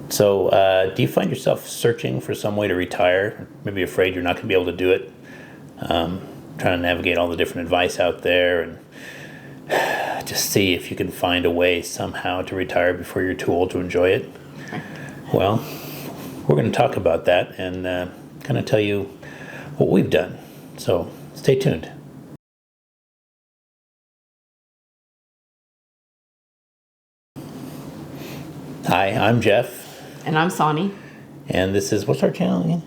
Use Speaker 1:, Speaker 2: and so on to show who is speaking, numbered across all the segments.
Speaker 1: So, do you find yourself searching for some way to retire? Maybe afraid you're not going to be able to do it. Trying to navigate all the different advice out there and just see if you can find a way somehow to retire before you're too old to enjoy it. Well, we're going to talk about that and kind of tell you what we've done. So, stay tuned. Hi, I'm Jeff.
Speaker 2: And I'm Soni.
Speaker 1: And this is, what's our channel again?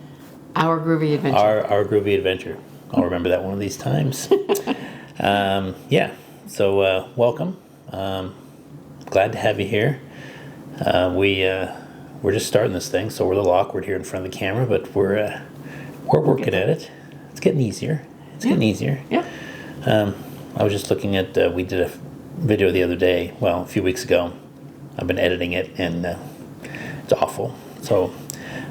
Speaker 2: Our Groovy Adventure.
Speaker 1: Our Groovy Adventure. I'll remember that one of these times. So welcome. Glad to have you here. We're just starting this thing, so we're a little awkward here in front of the camera, but we're working at it. It's getting easier.
Speaker 2: Yeah.
Speaker 1: I was just looking at, we did a video the other day, well, a few weeks ago. I've been editing it, and it's awful. So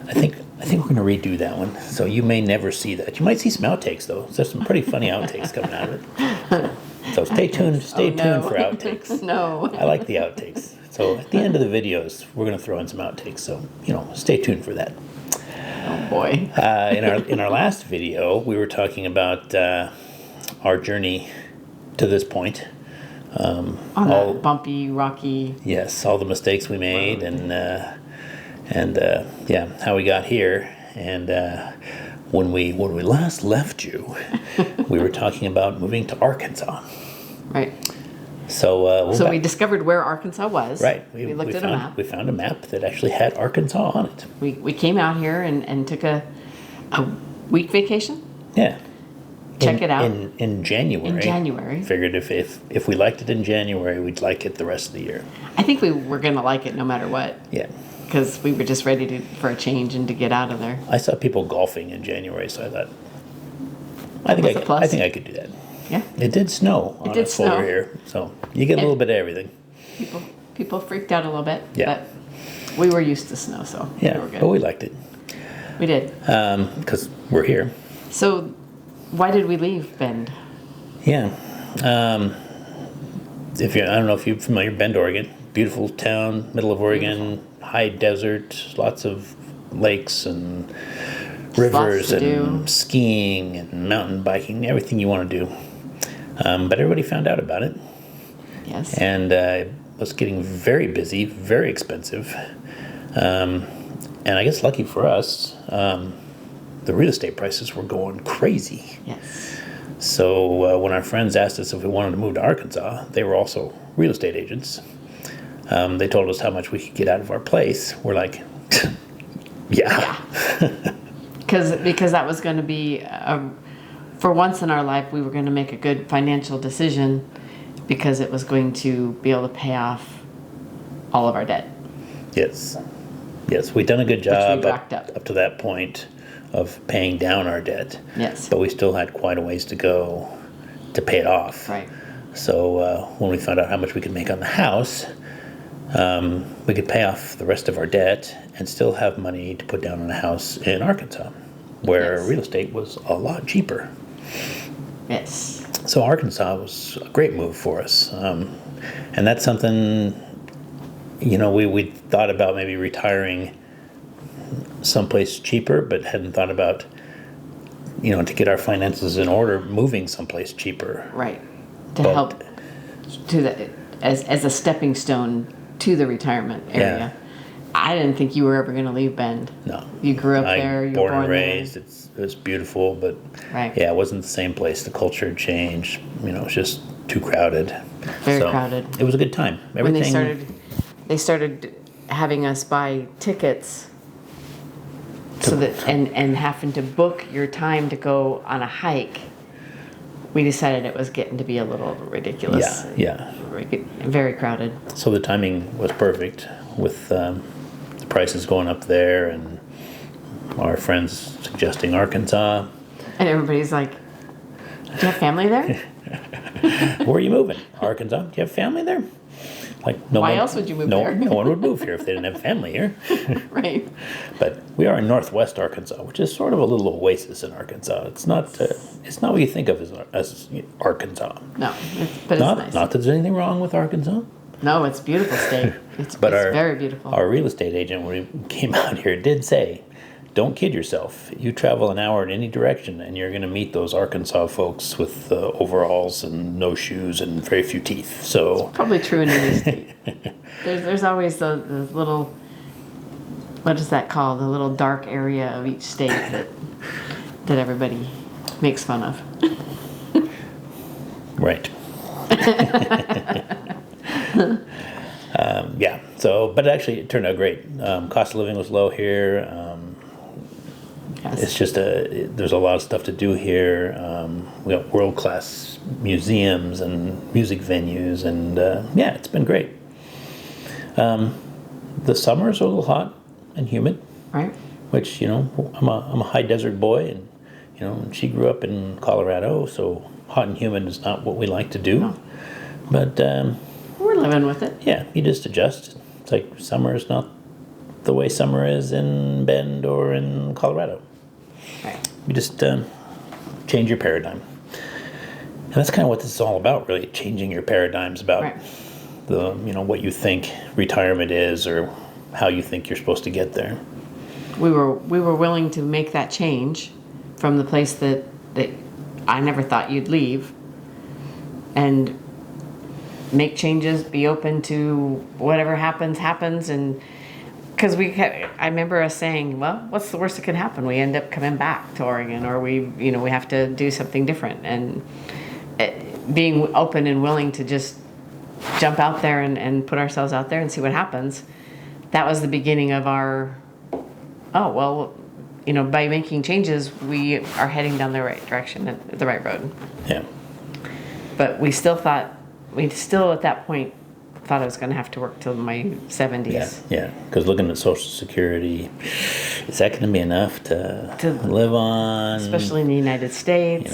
Speaker 1: I think we're going to redo that one. So you may never see that. You might see some outtakes, though. There's some pretty funny outtakes coming out of it. So stay tuned for outtakes.
Speaker 2: No.
Speaker 1: I like the outtakes. So at the end of the videos, we're going to throw in some outtakes. So, stay tuned for that.
Speaker 2: Oh, boy.
Speaker 1: In our last video, we were talking about our journey to this point.
Speaker 2: On that bumpy, rocky...
Speaker 1: Yes, all the mistakes we made and how we got here. And when we last left you, we were talking about moving to Arkansas.
Speaker 2: Right.
Speaker 1: So
Speaker 2: we discovered where Arkansas was.
Speaker 1: Right.
Speaker 2: We looked at a map.
Speaker 1: We found a map that actually had Arkansas on it.
Speaker 2: We came out here and took a week vacation.
Speaker 1: Yeah.
Speaker 2: Check it out.
Speaker 1: In January.
Speaker 2: In January.
Speaker 1: Figured if we liked it in January, we'd like it the rest of the year.
Speaker 2: I think we were going to like it no matter what.
Speaker 1: Yeah.
Speaker 2: Because we were just ready for a change and to get out of there.
Speaker 1: I saw people golfing in January, so I thought, I think I could do that.
Speaker 2: Yeah.
Speaker 1: It did snow on us over here, so you get a little bit of everything.
Speaker 2: People freaked out a little bit.
Speaker 1: Yeah.
Speaker 2: But we were used to snow, so we were good.
Speaker 1: But we liked it.
Speaker 2: We did.
Speaker 1: Because we're here.
Speaker 2: So, why did we leave Bend?
Speaker 1: Yeah. I don't know if you're familiar, Bend, Oregon. Beautiful town, middle of Oregon, high desert, lots of lakes and rivers and skiing and mountain biking, everything you want to do. But everybody found out about it.
Speaker 2: Yes.
Speaker 1: And it was getting very busy, very expensive. And I guess lucky for us, the real estate prices were going crazy.
Speaker 2: Yes.
Speaker 1: So when our friends asked us if we wanted to move to Arkansas, they were also real estate agents. They told us how much we could get out of our place. We're like, yeah.
Speaker 2: Because that was going to be, for once in our life, we were going to make a good financial decision because it was going to be able to pay off all of our debt.
Speaker 1: Yes, we'd done a good job
Speaker 2: up
Speaker 1: to that point of paying down our debt.
Speaker 2: Yes.
Speaker 1: But we still had quite a ways to go to pay it off.
Speaker 2: Right.
Speaker 1: So when we found out how much we could make on the house, we could pay off the rest of our debt and still have money to put down on a house in Arkansas, where real estate was a lot cheaper.
Speaker 2: Yes.
Speaker 1: So Arkansas was a great move for us. And that's something, we thought about maybe retiring someplace cheaper, but hadn't thought about, to get our finances in order, moving someplace cheaper.
Speaker 2: Right. To help as a stepping stone to the retirement area.
Speaker 1: Yeah.
Speaker 2: I didn't think you were ever going to leave Bend.
Speaker 1: No.
Speaker 2: You grew up there. You were
Speaker 1: born and raised. It was beautiful, but it wasn't the same place. The culture had changed. It was just too crowded.
Speaker 2: Very crowded.
Speaker 1: It was a good time.
Speaker 2: When they started having us buy tickets so that and having to book your time to go on a hike. We decided it was getting to be a little ridiculous.
Speaker 1: Yeah.
Speaker 2: Very crowded.
Speaker 1: So the timing was perfect with the prices going up there and our friends suggesting Arkansas.
Speaker 2: And everybody's like, do you have family there?
Speaker 1: Where are you moving? Arkansas? Do you have family there? Like,
Speaker 2: Why else would you move there?
Speaker 1: No one would move here if they didn't have family here.
Speaker 2: Right.
Speaker 1: But we are in northwest Arkansas, which is sort of a little oasis in Arkansas. It's not what you think of as Arkansas.
Speaker 2: No, but it's nice.
Speaker 1: Not that there's anything wrong with Arkansas,
Speaker 2: No, it's a beautiful state. It's very beautiful.
Speaker 1: Our real estate agent, when he came out here, did say, don't kid yourself. You travel an hour in any direction, and you're going to meet those Arkansas folks with overalls and no shoes and very few teeth. So
Speaker 2: probably true in any state. There's always the little, what is that called? The little dark area of each state that everybody makes fun of.
Speaker 1: Right. Yeah. So, but actually, it turned out great. Cost of living was low here.
Speaker 2: Yes.
Speaker 1: It's just there's a lot of stuff to do here. We got world-class museums and music venues, and yeah, it's been great. The summers are a little hot and humid,
Speaker 2: Right.
Speaker 1: which, I'm a high desert boy, and she grew up in Colorado, so hot and humid is not what we like to do.
Speaker 2: No.
Speaker 1: But
Speaker 2: We're living with it.
Speaker 1: yeah, you just adjust. It's like summer is not the way summer is in Bend or in Colorado.
Speaker 2: Right.
Speaker 1: You just change your paradigm. And that's kind of what this is all about, really, changing your paradigms about
Speaker 2: Right.
Speaker 1: what you think retirement is or how you think you're supposed to get there.
Speaker 2: We were willing to make that change from the place that I never thought you'd leave, and make changes, be open to whatever happens, and because I remember us saying, well, what's the worst that could happen? We end up coming back to Oregon, or we have to do something different, and being open and willing to just jump out there and put ourselves out there and see what happens. That was the beginning of our, by making changes, we are heading down the right direction, the right road.
Speaker 1: Yeah.
Speaker 2: But we still at that point thought I was going to have to work till my 70s.
Speaker 1: Yeah. Because looking at Social Security, is that going to be enough to live on?
Speaker 2: Especially in the United States.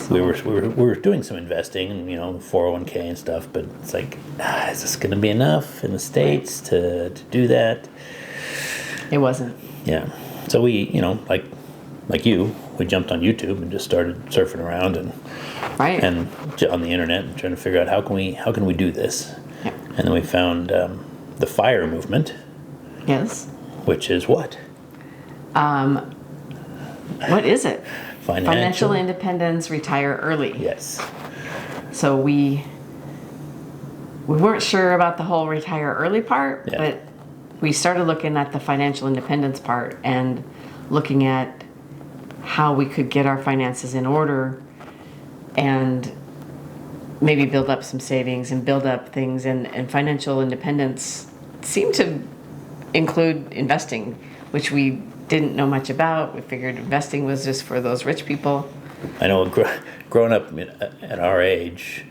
Speaker 1: We were doing some investing, and 401k and stuff, but it's like, is this going to be enough in the States to do that?
Speaker 2: It wasn't.
Speaker 1: Yeah. So we, like you, we jumped on YouTube and just started surfing around and on the internet and trying to figure out how can we do this.
Speaker 2: Yep.
Speaker 1: And then we found the FIRE movement.
Speaker 2: Yes.
Speaker 1: Which is what?
Speaker 2: What is it? Financial independence, retire early.
Speaker 1: Yes.
Speaker 2: So we weren't sure about the whole retire early part, but we started looking at the financial independence part and looking at how we could get our finances in order and maybe build up some savings and build up things. And financial independence seemed to include investing, which we didn't know much about. We figured investing was just for those rich people.
Speaker 1: I know, growing up at our age,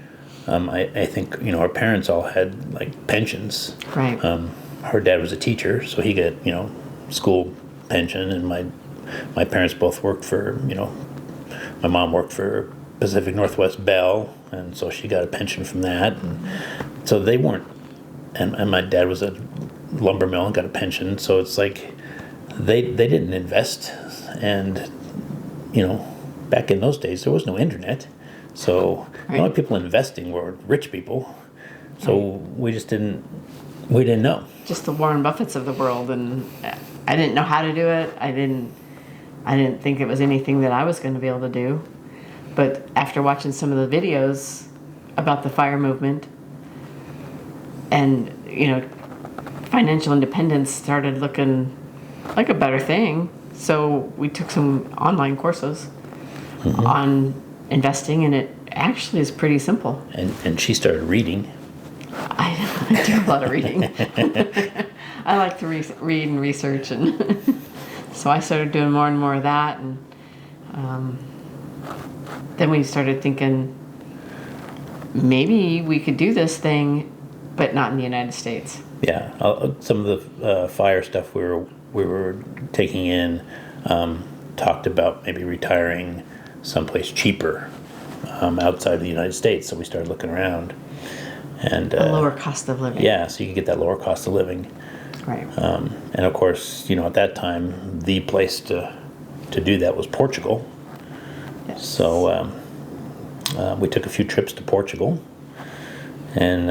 Speaker 1: I think, our parents all had like pensions.
Speaker 2: Right.
Speaker 1: Her dad was a teacher, so he got, school pension, and my parents both worked for, my mom worked for Pacific Northwest Bell, and so she got a pension from that. And so they weren't, and my dad was a lumber mill and got a pension, so it's like they didn't invest. And, back in those days, there was no internet. So the only people investing were rich people. So we just didn't know.
Speaker 2: Just the Warren Buffetts of the world, and I didn't know how to do it. I didn't think it was anything that I was going to be able to do. But after watching some of the videos about the FIRE movement and, financial independence started looking like a better thing. So we took some online courses on investing, and it actually is pretty simple.
Speaker 1: And she started reading.
Speaker 2: I do a lot of reading. I like to read and research, and so I started doing more and more of that. And then we started thinking maybe we could do this thing, but not in the United States.
Speaker 1: Yeah, some of the FIRE stuff we were taking in talked about maybe retiring someplace cheaper outside of the United States. So we started looking around, and
Speaker 2: a lower cost of living.
Speaker 1: Yeah, so you could get that lower cost of living.
Speaker 2: Right.
Speaker 1: And of course, at that time, the place to do that was Portugal.
Speaker 2: Yes.
Speaker 1: So we took a few trips to Portugal, and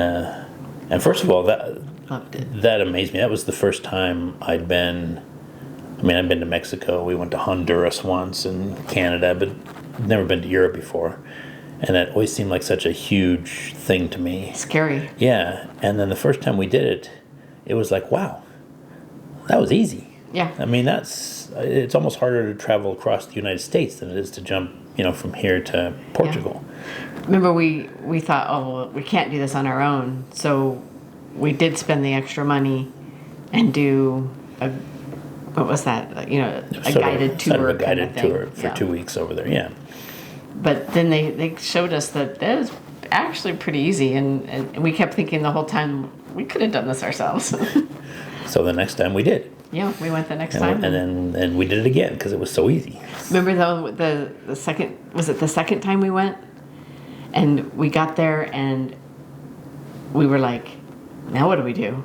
Speaker 1: And first of all, that
Speaker 2: Loved it.
Speaker 1: that amazed me. That was the first time I'd been. I mean, I'd been to Mexico. We went to Honduras once and Canada, but never been to Europe before. And that always seemed like such a huge thing to me.
Speaker 2: Scary.
Speaker 1: Yeah. And then the first time we did it, it was like, wow, that was easy.
Speaker 2: Yeah.
Speaker 1: I mean, it's almost harder to travel across the United States than it is to jump, from here to Portugal.
Speaker 2: Remember, we thought, oh, well, we can't do this on our own. So we did spend the extra money and do what was that? A guided tour.
Speaker 1: Sort of a guided
Speaker 2: kind of
Speaker 1: tour for 2 weeks over there, yeah.
Speaker 2: But then they showed us that was actually pretty easy. And we kept thinking the whole time, we could have done this ourselves.
Speaker 1: So the next time we did.
Speaker 2: Yeah, we went the next time.
Speaker 1: And then we did it again because it was so easy.
Speaker 2: Remember though, the second, was it the second time we went? And we got there and we were like, now what do we do?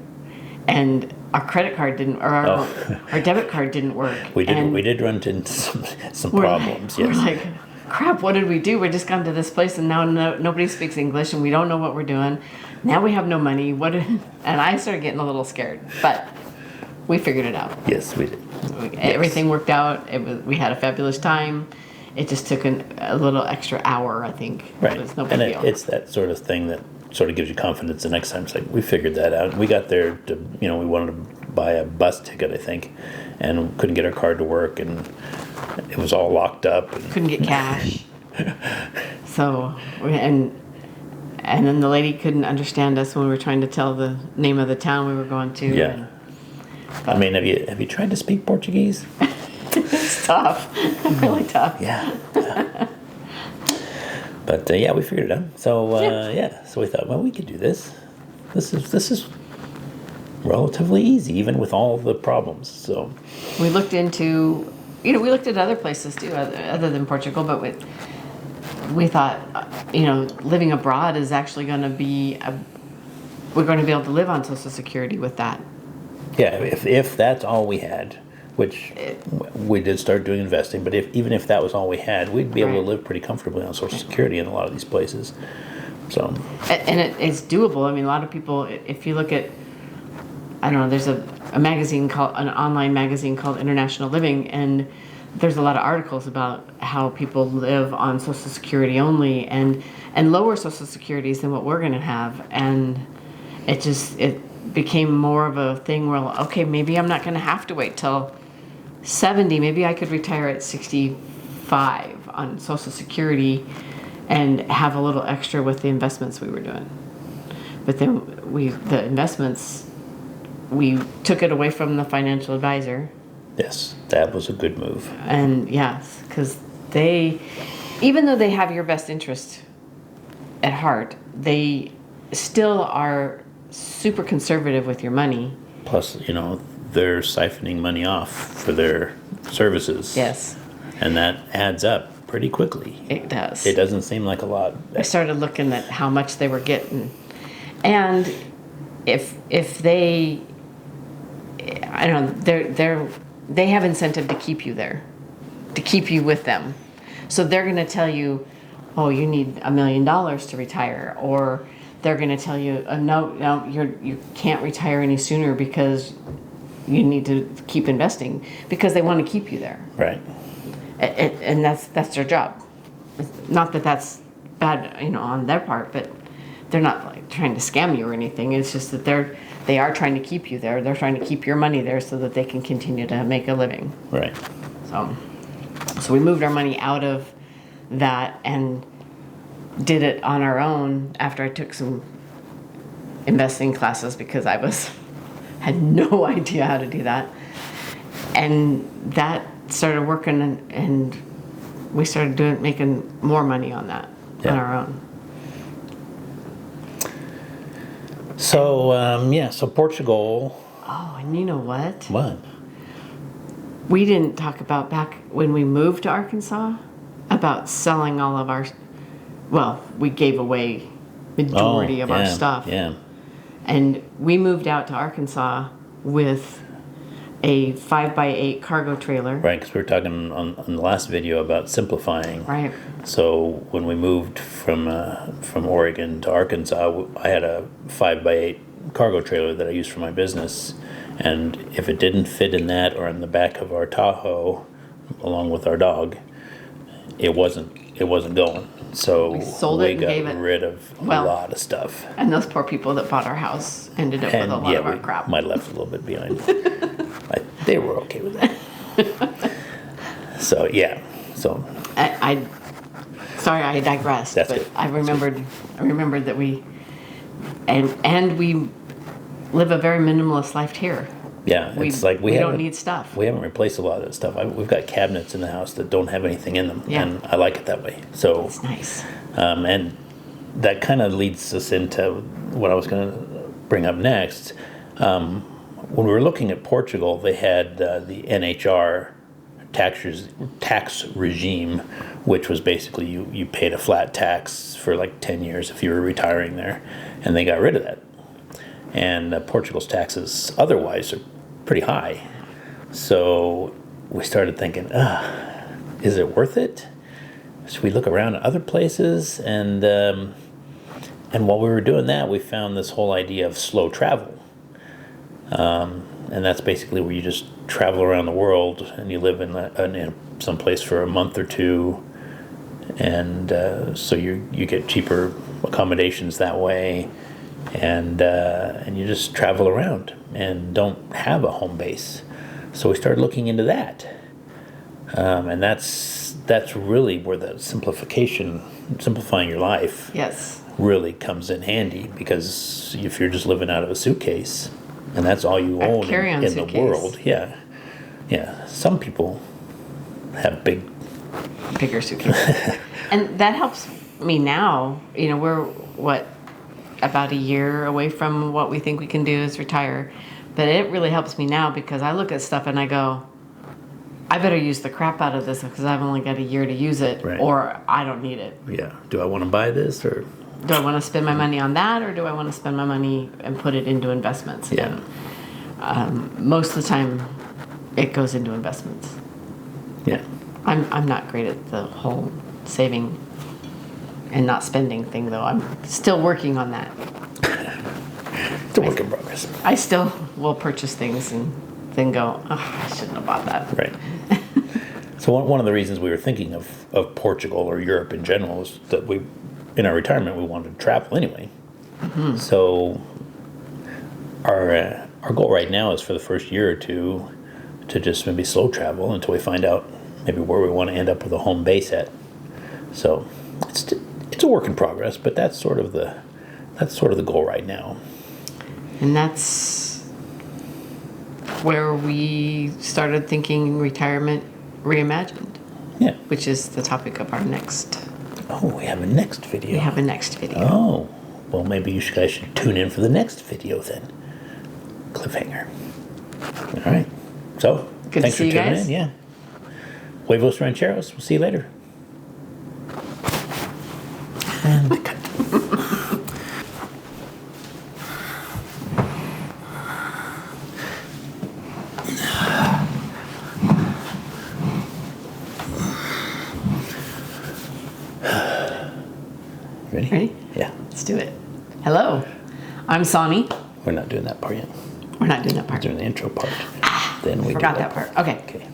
Speaker 2: And our credit card didn't, or our debit card didn't work.
Speaker 1: We
Speaker 2: And
Speaker 1: did run into some problems, yes.
Speaker 2: We're like, crap, what did we do? We just gone to this place and now nobody speaks English and we don't know what we're doing. Now we have no money. And I started getting a little scared, but we figured it out.
Speaker 1: Yes, we did.
Speaker 2: Everything worked out. We had a fabulous time. It just took a little extra hour, I think.
Speaker 1: Right.
Speaker 2: It was no big
Speaker 1: And
Speaker 2: deal.
Speaker 1: it's that sort of thing that sort of gives you confidence the next time. It's like, we figured that out. We got there to, we wanted to buy a bus ticket, I think, and couldn't get our card to work, and it was all locked up. And
Speaker 2: Couldn't get cash. So, and then the lady couldn't understand us when we were trying to tell the name of the town we were going to.
Speaker 1: Yeah. I mean, have you tried to speak Portuguese?
Speaker 2: It's tough. Really tough.
Speaker 1: Yeah. But yeah, we figured it out. So so we thought, well, we could do this. This is relatively easy, even with all the problems. So
Speaker 2: We looked into, we looked at other places too, other than Portugal, but we thought, living abroad is actually going to be, we're going to be able to live on Social Security with that.
Speaker 1: yeah, if that's all we had, which we did start doing investing, but even if that was all we had, we'd be able to
Speaker 2: Right.
Speaker 1: live pretty comfortably on Social Security in a lot of these places. So
Speaker 2: And it's doable. I mean, a lot of people, if you look at, I don't know, there's a magazine an online magazine called International Living, and there's a lot of articles about how people live on Social Security only and lower Social Securities than what we're going to have. And it became more of a thing where, okay, maybe I'm not going to have to wait till 70. Maybe I could retire at 65 on Social Security and have a little extra with the investments we were doing. But then the investments, we took it away from the financial advisor.
Speaker 1: yes, that was a good move.
Speaker 2: And yes, because even though they have your best interest at heart, they still are super conservative with your money.
Speaker 1: Plus, they're siphoning money off for their services.
Speaker 2: Yes,
Speaker 1: And that adds up pretty quickly.
Speaker 2: it does.
Speaker 1: It doesn't seem like a lot.
Speaker 2: I started looking at how much they were getting, and if they, I don't know, they have incentive to keep you there, to keep you with them. So they're going to tell you, oh, you need $1 million to retire, or they're going to tell you, no, you can't retire any sooner because you need to keep investing, because they want to keep you there.
Speaker 1: Right.
Speaker 2: And that's their job. Not that that's bad, on their part, but they're not like trying to scam you or anything. It's just that they are trying to keep you there. They're trying to keep your money there so that they can continue to make a living.
Speaker 1: Right.
Speaker 2: So we moved our money out of that and did it on our own after I took some investing classes, because I had no idea how to do that. And that started working, and we started making more money on that on our own.
Speaker 1: So so Portugal.
Speaker 2: Oh, and you know what?
Speaker 1: What?
Speaker 2: We didn't talk about back when we moved to Arkansas about selling all of our. Well, we gave away majority of our stuff.
Speaker 1: Yeah.
Speaker 2: And we moved out to Arkansas with a 5x8 cargo trailer.
Speaker 1: Right, because we were talking on the last video about simplifying.
Speaker 2: Right.
Speaker 1: So when we moved from Oregon to Arkansas, I had a 5x8 cargo trailer that I use for my business, and if it didn't fit in that or in the back of our Tahoe, along with our dog, it wasn't going. So
Speaker 2: We sold it and
Speaker 1: got
Speaker 2: gave it-
Speaker 1: rid of a
Speaker 2: well-
Speaker 1: lot of stuff.
Speaker 2: And those poor people that bought our house ended up with a lot of our
Speaker 1: we
Speaker 2: crap.
Speaker 1: might have left a little bit behind. They were okay with that. So yeah, so
Speaker 2: Sorry, I digressed.
Speaker 1: That's
Speaker 2: but
Speaker 1: good.
Speaker 2: I remembered that we we live a very minimalist life here.
Speaker 1: yeah, it's like
Speaker 2: we don't
Speaker 1: haven't-
Speaker 2: need stuff.
Speaker 1: We haven't replaced a lot of that stuff. We've got cabinets in the house that don't have anything in them,
Speaker 2: Yeah.
Speaker 1: and I like it that way. So,
Speaker 2: It's nice.
Speaker 1: and that kind of leads us into what I was going to bring up next. When we were looking at Portugal, they had the NHR tax regime, which was basically you paid a flat tax for like 10 years if you were retiring there, and they got rid of that. And Portugal's taxes otherwise are pretty high. So we started thinking, is it worth it? Should we look around at other places? And while we were doing that, we found this whole idea of slow travel. And that's basically where you just travel around the world and you live in some place for a month or two, and so you get cheaper accommodations that way, and you just travel around and don't have a home base. So we started looking into that, and that's really where the simplifying your life,
Speaker 2: Yes.
Speaker 1: really comes in handy, because if you're just living out of a suitcase and that's all you own
Speaker 2: carry-on
Speaker 1: in the
Speaker 2: suitcase.
Speaker 1: world, yeah. Some people have
Speaker 2: Bigger suitcase. And that helps me now. You know, we're about a year away from what we think we can do is retire. But it really helps me now because I look at stuff and I go, I better use the crap out of this because I've only got a year to use it,
Speaker 1: Right.
Speaker 2: or I don't need it.
Speaker 1: Yeah. Do I want to buy this or?
Speaker 2: Do I want to spend my money on that, or do I want to spend my money and put it into investments?
Speaker 1: Yeah.
Speaker 2: And, most of the time, it goes into investments.
Speaker 1: Yeah.
Speaker 2: I'm not great at the whole saving and not spending thing, though. I'm still working on that.
Speaker 1: It's a work in progress.
Speaker 2: I still will purchase things and then go, oh, I shouldn't have bought that.
Speaker 1: Right. So one of the reasons we were thinking of Portugal or Europe in general is that in our retirement, we wanted to travel anyway. Mm-hmm. So our goal right now is for the first year or two to just maybe slow travel until we find out maybe where we want to end up with a home base at. So it's a work in progress, but that's sort of the goal right now.
Speaker 2: And that's where we started thinking retirement reimagined,
Speaker 1: Yeah.
Speaker 2: which is the topic of our next.
Speaker 1: Oh, we have a next video.
Speaker 2: We have a next video.
Speaker 1: Oh, well, maybe you guys should tune in for the next video then. Cliffhanger. All right. So,
Speaker 2: Good to
Speaker 1: thanks
Speaker 2: see
Speaker 1: for
Speaker 2: you
Speaker 1: tuning
Speaker 2: guys.
Speaker 1: in. Yeah. Huevos rancheros. We'll see you later. And cut. Ready?
Speaker 2: Ready?
Speaker 1: Yeah.
Speaker 2: Let's do it. Hello, I'm Soni.
Speaker 1: We're not doing that part yet.
Speaker 2: We're not doing that
Speaker 1: We're
Speaker 2: part.
Speaker 1: doing the intro part. Then we
Speaker 2: Forgot
Speaker 1: do
Speaker 2: that part. Okay.
Speaker 1: Okay.